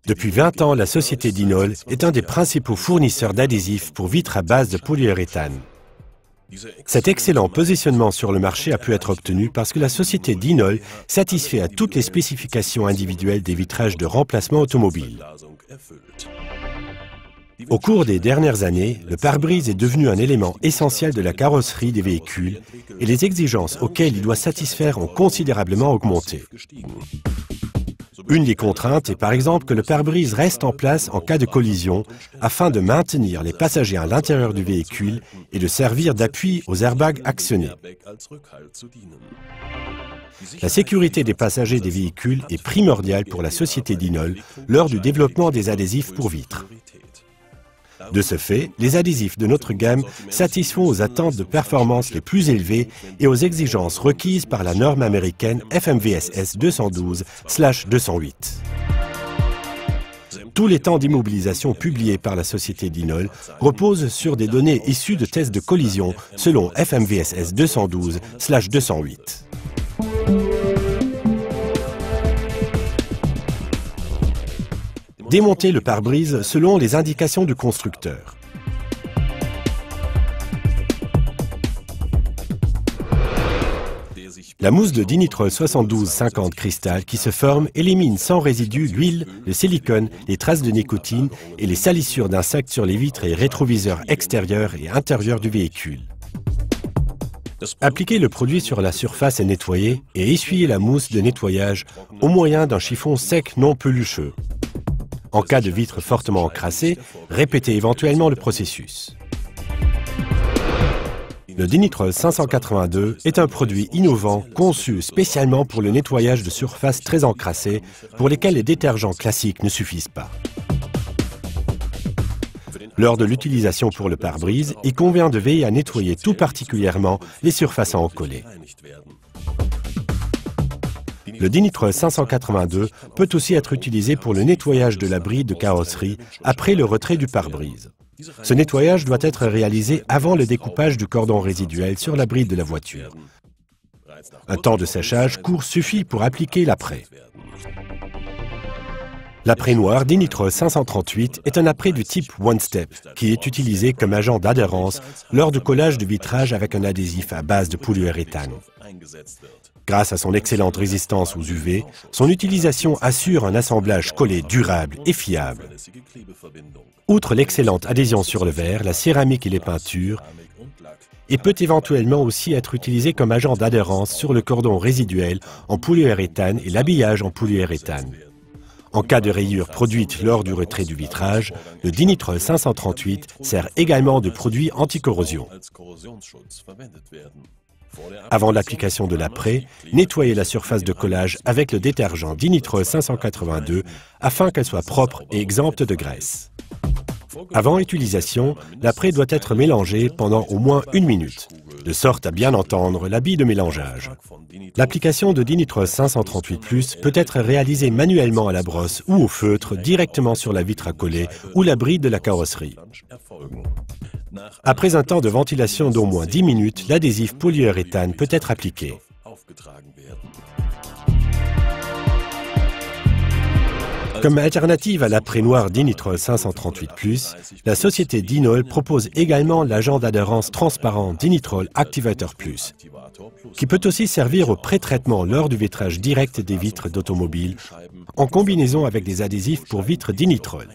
Depuis 20 ans, la société Dinol est un des principaux fournisseurs d'adhésifs pour vitres à base de polyuréthane. Cet excellent positionnement sur le marché a pu être obtenu parce que la société Dinol satisfait à toutes les spécifications individuelles des vitrages de remplacement automobile. Au cours des dernières années, le pare-brise est devenu un élément essentiel de la carrosserie des véhicules et les exigences auxquelles il doit satisfaire ont considérablement augmenté. Une des contraintes est par exemple que le pare-brise reste en place en cas de collision afin de maintenir les passagers à l'intérieur du véhicule et de servir d'appui aux airbags actionnés. La sécurité des passagers des véhicules est primordiale pour la société Dinol lors du développement des adhésifs pour vitres. De ce fait, les adhésifs de notre gamme satisfont aux attentes de performance les plus élevées et aux exigences requises par la norme américaine FMVSS 212/208. Tous les temps d'immobilisation publiés par la société Dinol reposent sur des données issues de tests de collision selon FMVSS 212/208. Démonter le pare-brise selon les indications du constructeur. La mousse de dinitrol 7250 cristal qui se forme élimine sans résidu l'huile, le silicone, les traces de nicotine et les salissures d'insectes sur les vitres et rétroviseurs extérieurs et intérieurs du véhicule. Appliquez le produit sur la surface à nettoyer et essuyez la mousse de nettoyage au moyen d'un chiffon sec non pelucheux. En cas de vitre fortement encrassée, répétez éventuellement le processus. Le Dinitrol 582 est un produit innovant conçu spécialement pour le nettoyage de surfaces très encrassées pour lesquelles les détergents classiques ne suffisent pas. Lors de l'utilisation pour le pare-brise, il convient de veiller à nettoyer tout particulièrement les surfaces à encoller. Le Dinitrol 582 peut aussi être utilisé pour le nettoyage de la bride de carrosserie après le retrait du pare-brise. Ce nettoyage doit être réalisé avant le découpage du cordon résiduel sur la bride de la voiture. Un temps de séchage court suffit pour appliquer l'apprêt. L'apprêt noir Dinitrol 538 est un apprêt du type One Step qui est utilisé comme agent d'adhérence lors du collage de vitrage avec un adhésif à base de polyuréthane. Grâce à son excellente résistance aux UV, son utilisation assure un assemblage collé durable et fiable. Outre l'excellente adhésion sur le verre, la céramique et les peintures, il peut éventuellement aussi être utilisé comme agent d'adhérence sur le cordon résiduel en polyuréthane et l'habillage en polyuréthane. En cas de rayures produites lors du retrait du vitrage, le Dinitrol 538 sert également de produit anti-corrosion. Avant l'application de l'apprêt, nettoyez la surface de collage avec le détergent Dinitrol 582 afin qu'elle soit propre et exempte de graisse. Avant utilisation, l'apprêt doit être mélangé pendant au moins 1 minute, de sorte à bien entendre la bille de mélangeage. L'application de Dinitrol 538+ peut être réalisée manuellement à la brosse ou au feutre directement sur la vitre à coller ou la bride de la carrosserie. Après un temps de ventilation d'au moins 10 minutes, l'adhésif polyuréthane peut être appliqué. Comme alternative à l'apprêt noir Dinitrol 538+, la société Dinol propose également l'agent d'adhérence transparent Dinitrol Activator Plus, qui peut aussi servir au pré-traitement lors du vitrage direct des vitres d'automobile, en combinaison avec des adhésifs pour vitres Dinitrol.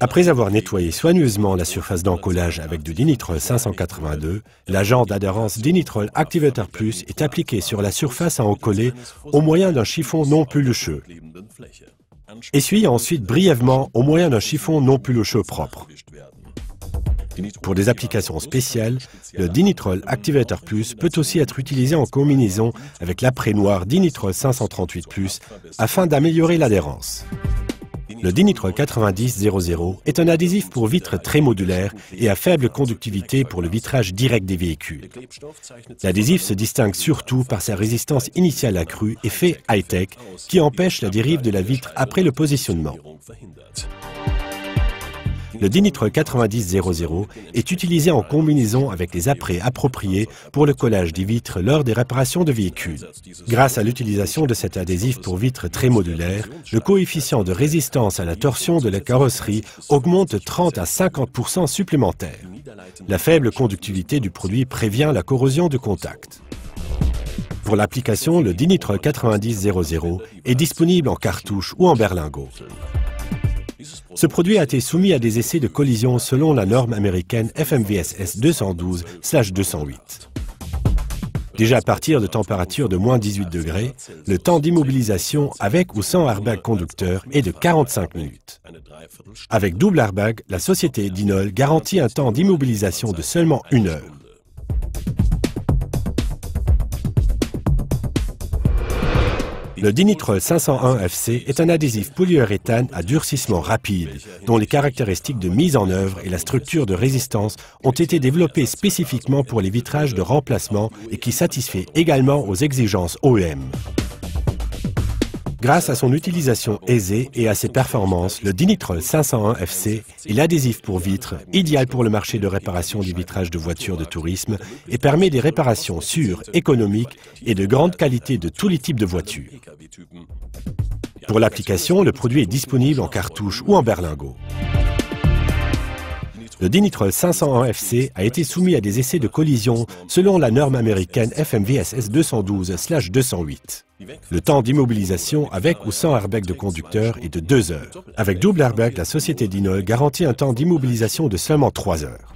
Après avoir nettoyé soigneusement la surface d'encollage avec du Dinitrol 582, l'agent d'adhérence Dinitrol Activator Plus est appliqué sur la surface à encoller au moyen d'un chiffon non pelucheux. Essuyez ensuite brièvement au moyen d'un chiffon non pelucheux propre. Pour des applications spéciales, le Dinitrol Activator Plus peut aussi être utilisé en combinaison avec l'apprêt noir Dinitrol 538+ afin d'améliorer l'adhérence. Le Dinitrol 9000 est un adhésif pour vitres très modulaire et à faible conductivité pour le vitrage direct des véhicules. L'adhésif se distingue surtout par sa résistance initiale accrue et fait high-tech qui empêche la dérive de la vitre après le positionnement. Le dinitrol 90-00 est utilisé en combinaison avec les apprêts appropriés pour le collage des vitres lors des réparations de véhicules. Grâce à l'utilisation de cet adhésif pour vitres très modulaires, le coefficient de résistance à la torsion de la carrosserie augmente de 30 à 50% supplémentaires. La faible conductivité du produit prévient la corrosion de contact. Pour l'application, le dinitrol 90-00 est disponible en cartouche ou en berlingot. Ce produit a été soumis à des essais de collision selon la norme américaine FMVSS 212/208. Déjà à partir de températures de moins 18 degrés, le temps d'immobilisation avec ou sans airbag conducteur est de 45 minutes. Avec double airbag, la société Dinol garantit un temps d'immobilisation de seulement 1 heure. Le dinitrol 501 FC est un adhésif polyuréthane à durcissement rapide, dont les caractéristiques de mise en œuvre et la structure de résistance ont été développées spécifiquement pour les vitrages de remplacement et qui satisfait également aux exigences OEM. Grâce à son utilisation aisée et à ses performances, le dinitrol 501 FC est l'adhésif pour vitres idéal pour le marché de réparation des vitrages de voitures de tourisme et permet des réparations sûres, économiques et de grande qualité de tous les types de voitures. Pour l'application, le produit est disponible en cartouche ou en berlingot. Le dinitrol 501 FC a été soumis à des essais de collision selon la norme américaine FMVSS 212/208. Le temps d'immobilisation avec ou sans airbag de conducteur est de 2 heures. Avec double airbag, la société Dinol garantit un temps d'immobilisation de seulement 3 heures.